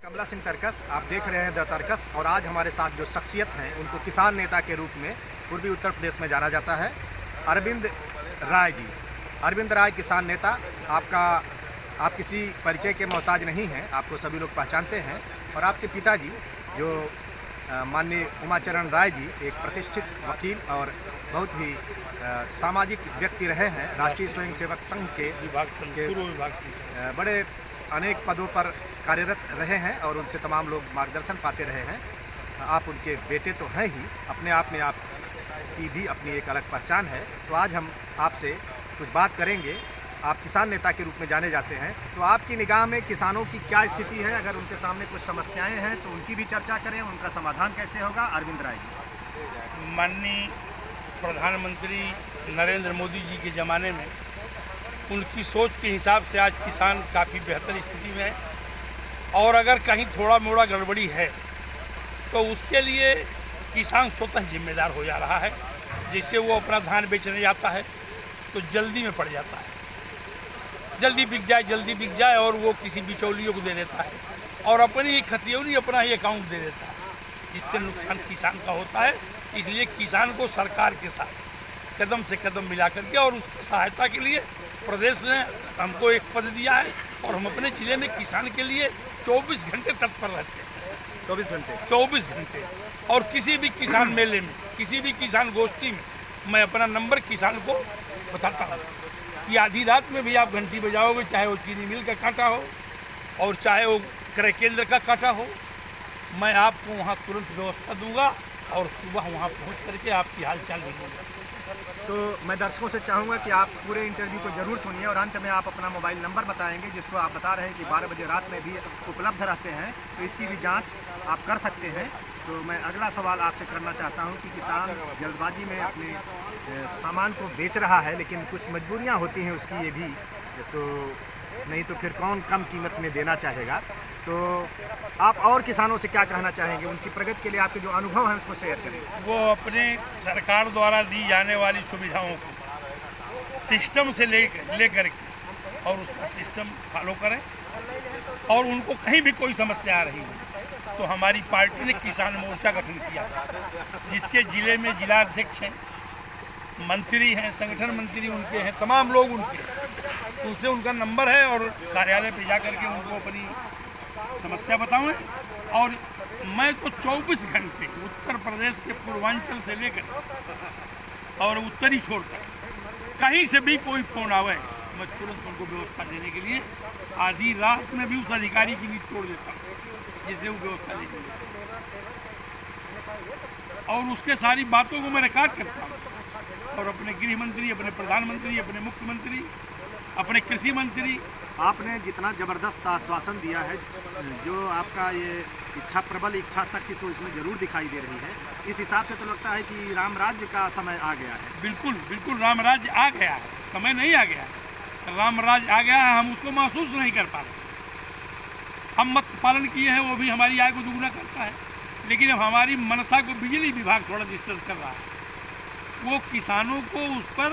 कमला सिंह तरकस, आप देख रहे हैं द तरकस। और आज हमारे साथ जो शख्सियत हैं उनको किसान नेता के रूप में पूर्वी उत्तर प्रदेश में जाना जाता है, अरविंद राय जी। अरविंद राय किसान नेता, आप किसी परिचय के मोहताज नहीं हैं, आपको सभी लोग पहचानते हैं। और आपके पिताजी जो माननीय उमाचरण राय जी, एक प्रतिष्ठित वकील और बहुत ही सामाजिक व्यक्ति रहे हैं, राष्ट्रीय स्वयंसेवक संघ के पूर्व विभाग के बड़े अनेक पदों पर कार्यरत रहे हैं और उनसे तमाम लोग मार्गदर्शन पाते रहे हैं। आप उनके बेटे तो हैं ही, अपने आप में आपकी भी अपनी एक अलग पहचान है। तो आज हम आपसे कुछ बात करेंगे। आप किसान नेता के रूप में जाने जाते हैं, तो आपकी निगाह में किसानों की क्या स्थिति है? अगर उनके सामने कुछ समस्याएं हैं तो उनकी भी चर्चा करें, उनका समाधान कैसे होगा। अरविंद राय जी। माननीय प्रधानमंत्री नरेंद्र मोदी जी के ज़माने में उनकी सोच के हिसाब से आज किसान काफ़ी बेहतर स्थिति में है। और अगर कहीं थोड़ा मोड़ा गड़बड़ी है तो उसके लिए किसान स्वतः जिम्मेदार हो जा रहा है। जैसे वो अपना धान बेचने जाता है तो जल्दी में पड़ जाता है, जल्दी बिक जाए और वो किसी बिचौलियों को दे देता है और अपनी ही खतियोनी अपना ही अकाउंट दे देता है, जिससे नुकसान किसान का होता है। इसलिए किसान को सरकार के साथ कदम से कदम मिला करके और उसकी सहायता के लिए प्रदेश ने हमको एक पद दिया है और हम अपने ज़िले में किसान के लिए 24 घंटे तत्पर रहते हैं। 24 घंटे। और किसी भी किसान मेले में, किसी भी किसान गोष्ठी में मैं अपना नंबर किसान को बताता हूँ कि आधी रात में भी आप घंटी बजाओगे, चाहे वो चीनी मिल का कांटा हो और चाहे वो क्रय केंद्र का कांटा हो, मैं आपको वहाँ तुरंत व्यवस्था दूंगा और सुबह वहाँ पहुँच करके आपकी हालचाल भी लूँगा। तो मैं दर्शकों से चाहूँगा कि आप पूरे इंटरव्यू को जरूर सुनिए और अंत में आप अपना मोबाइल नंबर बताएंगे, जिसको आप बता रहे हैं कि 12 बजे रात में भी उपलब्ध रहते हैं, तो इसकी भी जांच आप कर सकते हैं। तो मैं अगला सवाल आपसे करना चाहता हूं कि किसान जल्दबाजी में अपने सामान को बेच रहा है, लेकिन कुछ मजबूरियां होती हैं उसकी, ये भी तो नहीं तो फिर कौन कम कीमत में देना चाहेगा। तो आप और किसानों से क्या कहना चाहेंगे? उनकी प्रगति के लिए आपके जो अनुभव हैं उसको शेयर करें। वो अपने सरकार द्वारा दी जाने वाली सुविधाओं को सिस्टम से ले करके और उसका सिस्टम फॉलो करें। और उनको कहीं भी कोई समस्या आ रही है तो हमारी पार्टी ने किसान मोर्चा गठन किया, जिसके ज़िले में जिला अध्यक्ष हैं, मंत्री हैं, संगठन मंत्री उनके हैं, तमाम लोग उनके, तो उससे उनका नंबर है और कार्यालय पे जा करके उनको अपनी समस्या बताऊँ। और मैं तो 24 घंटे उत्तर प्रदेश के पूर्वांचल से लेकर और उत्तरी छोड़कर कहीं से भी कोई फ़ोन आवे, मैं तुरंत उनको व्यवस्था देने के लिए आधी रात में भी उस अधिकारी की नींद तोड़ देता हूँ, जिससे वो व्यवस्था देती है। और उसके सारी बातों को मैं रिकॉर्ड करता हूँ और अपने गृह मंत्री, अपने प्रधानमंत्री, अपने मुख्यमंत्री, अपने कृषि मंत्री। आपने जितना ज़बरदस्त आश्वासन दिया है, जो आपका ये इच्छा, प्रबल इच्छा शक्ति तो इसमें ज़रूर दिखाई दे रही है। इस हिसाब से तो लगता है कि राम राज्य का समय आ गया है। बिल्कुल बिल्कुल, राम राज्य आ गया है, समय नहीं आ गया है, राम राज्य आ गया है। हम उसको महसूस नहीं कर पा रहे। हम मत्स्य पालन किए हैं, वो भी हमारी आय को दुगना करता है, लेकिन अब हमारी मनसा को बिजली विभाग थोड़ा डिस्टर्ब कर रहा है। वो किसानों को उस पर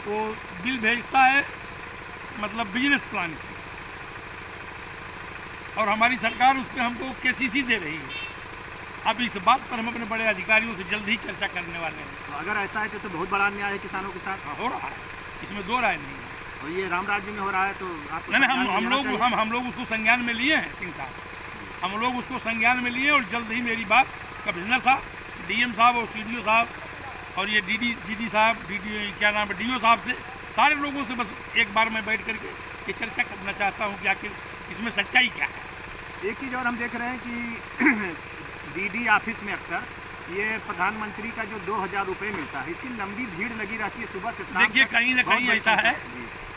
वो बिल भेजता है, मतलब बिजनेस प्लान की, और हमारी सरकार उस पर हमको केसीसी दे रही है। अब इस बात पर हम अपने बड़े अधिकारियों से जल्द ही चर्चा करने वाले हैं। तो अगर ऐसा है तो बहुत बड़ा अन्याय है किसानों के साथ। हो रहा है, इसमें दो राय नहीं है। और ये राम राज्य में हो रहा है तो आपको नहीं, हम लोग उसको संज्ञान में लिए हैं सिंह साहब, हम लोग उसको संज्ञान में लिए और जल्द ही मेरी बात कमिश्नर साहब, डीएम साहब और सीडीओ साहब और ये जीडी साहब, क्या नाम है, डीओ साहब से, सारे लोगों से बस एक बार मैं बैठ करके ये चर्चा करना चाहता हूँ कि आखिर इसमें सच्चाई क्या है। एक चीज़ और हम देख रहे हैं कि डीडी ऑफिस में अक्सर ये प्रधानमंत्री का जो 2000 रुपये मिलता है, इसकी लंबी भीड़ लगी रहती है सुबह से शाम। देखिए, कहीं ना कहीं ऐसा है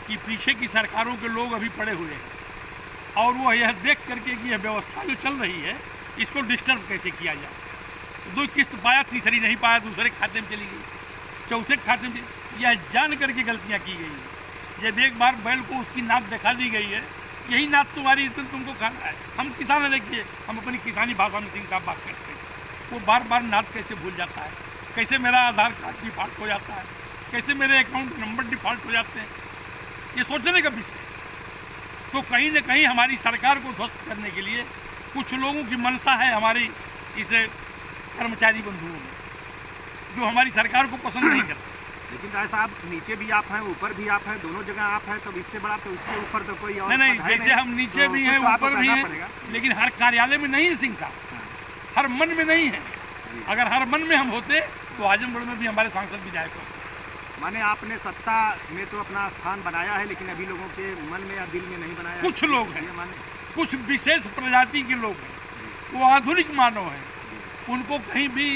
कि पीछे की सरकारों के लोग अभी पड़े हुए हैं और वो यह देख करके कि यह व्यवस्था जो चल रही है इसको डिस्टर्ब कैसे किया जाए। 2 किस्त पाया, तीसरी नहीं पाया, दूसरे खाते में चली गई, चौथे खाते में, यह जान करके गलतियाँ की गई हैं। जब एक बार बैल को उसकी नाक दिखा दी गई है, यही नाक तुम्हारी, इसमें तुमको खाना है। हम किसान हैं, देखिए, हम अपनी किसानी भाषा में सिंह साहब बात करते हैं, वो बार बार नाक कैसे भूल जाता है, कैसे मेरा आधार कार्ड डिफॉल्ट हो जाता है, कैसे मेरे अकाउंट नंबर डिफॉल्ट हो जाते हैं, ये सोचने का विषय है। तो कहीं न कहीं हमारी सरकार को ध्वस्त करने के लिए कुछ लोगों की मंशा है हमारी इस कर्मचारी बंधुओं में, जो हमारी सरकार को पसंद नहीं करते। लेकिन राय साहब, नीचे भी आप हैं, ऊपर भी आप हैं, दोनों जगह आप हैं, तो इससे बड़ा तो इसके ऊपर तो कोई और नहीं, पद है जैसे हम नीचे तो भी कुछ हैं, तो आपको ऊपर भी करना हैं, पड़ेगा। लेकिन हर कार्यालय में नहीं है सिंह साहब, हर मन में नहीं है। अगर हर मन में हम होते तो आजमगढ़ में भी हमारे सांसद विधायक होते। माने आपने सत्ता में तो अपना स्थान बनाया है, लेकिन अभी लोगों के मन में या दिल में नहीं बनाया है। कुछ लोग हैं, ये माने कुछ विशेष प्रजाति के लोग हैं, वो आधुनिक मानव हैं, उनको कहीं भी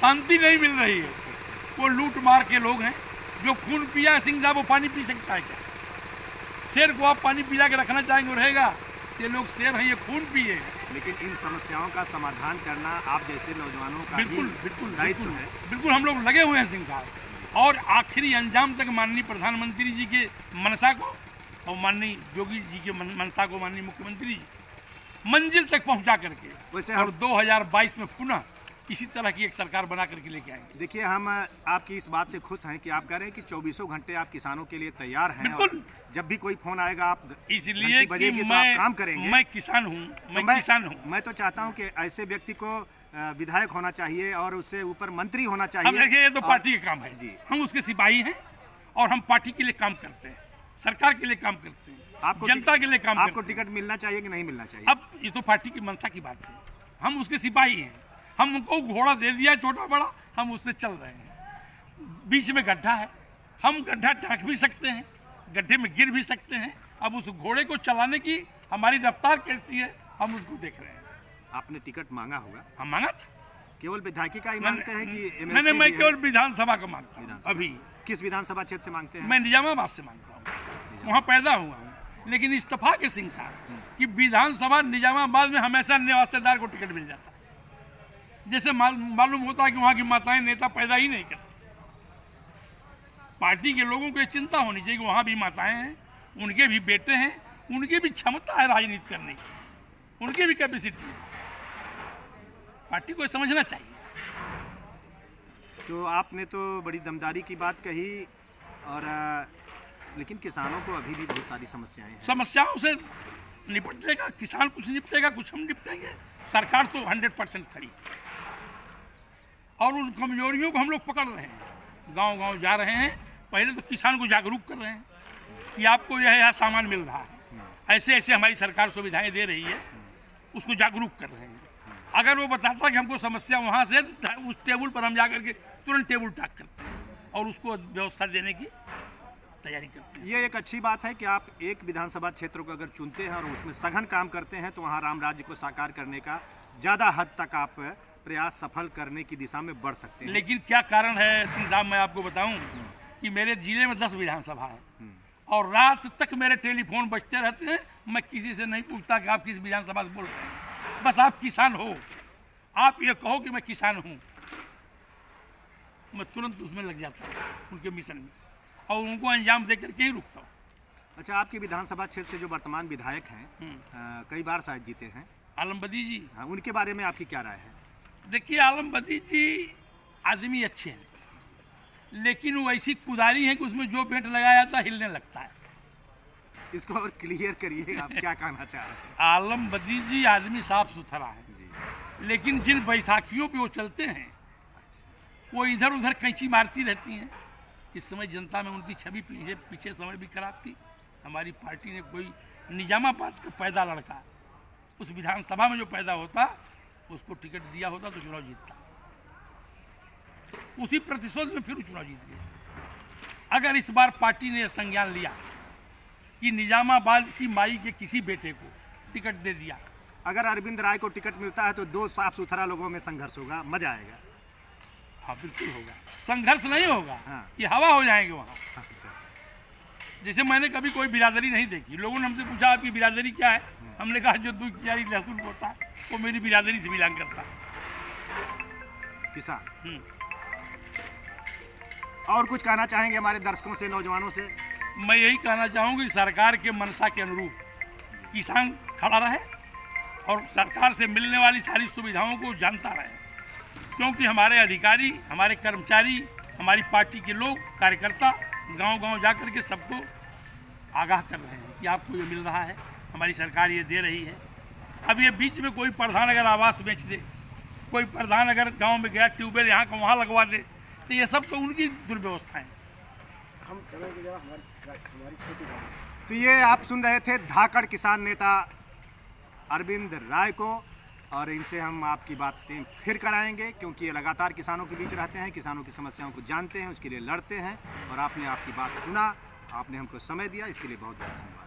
शांति नहीं मिल रही है। वो लूट मार के लोग हैं। जो खून पिया सिंह साहब, वो पानी पी सकता है क्या? शेर को आप पानी पिला के रखना चाहेंगे, रहेगा? ये लोग शेर हैं, ये खून पिए। लेकिन इन समस्याओं का समाधान करना आप जैसे नौजवानों का बिल्कुल ही बिल्कुल दायित्व बिल्कुल है। बिल्कुल हम लोग लगे हुए हैं सिंह साहब, और आखिरी अंजाम तक माननीय प्रधानमंत्री जी के मनसा को और माननीय योगी जी के मनसा को माननीय मुख्यमंत्री जी मंजिल तक पहुंचा करके वैसे और 2022 में पुनः इसी तरह की एक सरकार बना करके लेके आएंगे। देखिए, हम आपकी इस बात से खुश हैं कि आप कह रहे हैं कि 24 घंटे आप किसानों के लिए तैयार हैं। बिल्कुल। और जब भी कोई फोन आएगा आप इसलिए घंटी कि बजेगी तो आप काम करेंगे। मैं किसान हूँ, तो मैं किसान हूँ। मैं तो चाहता हूं कि ऐसे व्यक्ति को विधायक होना चाहिए और उससे ऊपर मंत्री होना अब चाहिए। देखिए, ये तो पार्टी का काम है जी। हम उसके सिपाही हैं और हम पार्टी के लिए काम करते हैं, सरकार के लिए काम करते हैं, आपको जनता के लिए काम आपको करते हैं। टिकट मिलना चाहिए कि नहीं मिलना चाहिए? अब ये तो पार्टी की मंशा की बात है, हम उसके सिपाही हैं। हम उनको घोड़ा दे दिया छोटा बड़ा, हम उससे चल रहे हैं। बीच में गड्ढा है, हम गड्ढा ढांक भी सकते हैं, गड्ढे में गिर भी सकते हैं। अब उस घोड़े को चलाने की हमारी रफ्तार कैसी है, हम उसको देख रहे हैं। आपने टिकट मांगा होगा, हम मांगा था। केवल विधायकी का ही मांगते हैं कि नहीं, MLC मैं भी है? केवल विधानसभा का मांगता हूँ। विधानसभा। अभी किस विधानसभा क्षेत्र से मांगते हैं? मैं निजामाबाद से मांगता हूँ, वहाँ पैदा हुआ हूँ। लेकिन इस्तीफा के सिंह साहब कि विधानसभा निजामाबाद में हमेशा निवासेदार को टिकट मिल जाता है। जैसे मालूम होता है कि वहाँ की माताएं नेता पैदा ही नहीं करती। पार्टी के लोगों को ये चिंता होनी चाहिए कि वहाँ भी माताएं हैं, उनके भी बेटे हैं, उनकी भी क्षमता है राजनीति करने की, उनकी भी कैपेसिटी है। पार्टी को समझना चाहिए। तो आपने तो बड़ी दमदारी की बात कही, और लेकिन किसानों को अभी भी बहुत सारी समस्याएं हैं। समस्याओं से निपटेगा किसान, कुछ निपटेगा, कुछ हम निपटेंगे। सरकार तो 100% खड़ी, और उन कमजोरियों को हम लोग पकड़ रहे हैं, गांव गांव जा रहे हैं। पहले तो किसान को जागरूक कर रहे हैं कि आपको यह सामान मिल रहा है, ऐसे ऐसे हमारी सरकार सुविधाएं दे रही है, उसको जागरूक कर रहे हैं। अगर वो बताता कि हमको समस्या वहाँ से, तो उस टेबल पर हम जा करके तुरंत टेबल टाक करते हैं और उसको व्यवस्था देने की तैयारी करते हैं। ये एक अच्छी बात है कि आप एक विधानसभा क्षेत्र को अगर चुनते हैं और उसमें सघन काम करते हैं, तो वहाँ राम राज्य को साकार करने का ज़्यादा हद तक आप प्रयास सफल करने की दिशा में बढ़ सकते हैं। लेकिन क्या कारण है सिंह साहब, मैं आपको बताऊं कि मेरे जिले में 10 विधानसभा है और रात तक मेरे टेलीफोन बजते रहते हैं। मैं किसी से नहीं पूछता कि आप किस विधानसभा से बोल रहे हैं, बस आप किसान हो, आप ये कहो कि मैं किसान हूँ, मैं तुरंत उसमें लग जाता हूँ, उनके मिशन में, और उनको अंजाम दे करके ही रुकता हूँ। अच्छा, आपके विधानसभा क्षेत्र से जो वर्तमान विधायक हैं, कई बार शायद जीते हैं, आलम बदी जी, हाँ, उनके बारे में आपकी क्या राय है? देखिए, आलम बदी जी आदमी अच्छे हैं, लेकिन वो ऐसी कुदारी है कि उसमें जो बेंट लगाया जाता है हिलने लगता है। इसको और क्लियर करिए, आप क्या कहना चाह रहे हैं? आलम बदी जी आदमी साफ सुथरा है, लेकिन जिन बैसाखियों पे वो चलते हैं, वो इधर उधर कैंची मारती रहती हैं। इस समय जनता में उनकी छवि पीछे समय भी खराब थी। हमारी पार्टी ने कोई निजामाबाद का पैदा लड़का उस विधानसभा में जो पैदा होता, उसको टिकट दिया होता तो चुनाव जीतता। उसी प्रतिशोध में फिर चुनाव जीत गए। अगर इस बार पार्टी ने संज्ञान लिया कि निजामाबाद की माई के किसी बेटे को टिकट दे दिया, अगर अरविंद राय को टिकट मिलता है तो दो साफ सुथरा लोगों में संघर्ष होगा, मजा आएगा। हाँ बिल्कुल होगा, संघर्ष नहीं होगा, हाँ। ये हवा हो जाएंगे वहाँ। अच्छा। जैसे मैंने कभी कोई बिरादरी नहीं देखी। लोगों ने हमसे पूछा आपकी बिरादरी क्या है, हमने कहा जो 2 क्यारी लहसुन होता है वो मेरी बिरादरी से बिलोंग करता है। किसान। और कुछ कहना चाहेंगे हमारे दर्शकों से, नौजवानों से? मैं यही कहना चाहूँगा कि सरकार के मनसा के अनुरूप किसान खड़ा रहे और सरकार से मिलने वाली सारी सुविधाओं को जानता रहे, क्योंकि हमारे अधिकारी, हमारे कर्मचारी, हमारी पार्टी के लोग, कार्यकर्ता गांव-गांव जा कर के सबको आगाह कर रहे हैं कि आपको ये मिल रहा है, हमारी सरकार ये दे रही है। अब ये बीच में कोई प्रधान अगर आवास बेच दे, कोई प्रधान अगर गांव में गया ट्यूबवेल यहाँ का वहाँ लगवा दे, तो ये सब तो उनकी दुर्व्यवस्थाएं। हम चलेंगे जरा हमारी खेती करें। तो ये आप सुन रहे थे धाकड़ किसान नेता अरविंद राय को, और इनसे हम आपकी बातें फिर कराएंगे, क्योंकि ये लगातार किसानों के बीच रहते हैं, किसानों की समस्याओं को जानते हैं, उसके लिए लड़ते हैं। और आपने आपकी बात सुना, आपने हमको समय दिया, इसके लिए बहुत बहुत धन्यवाद।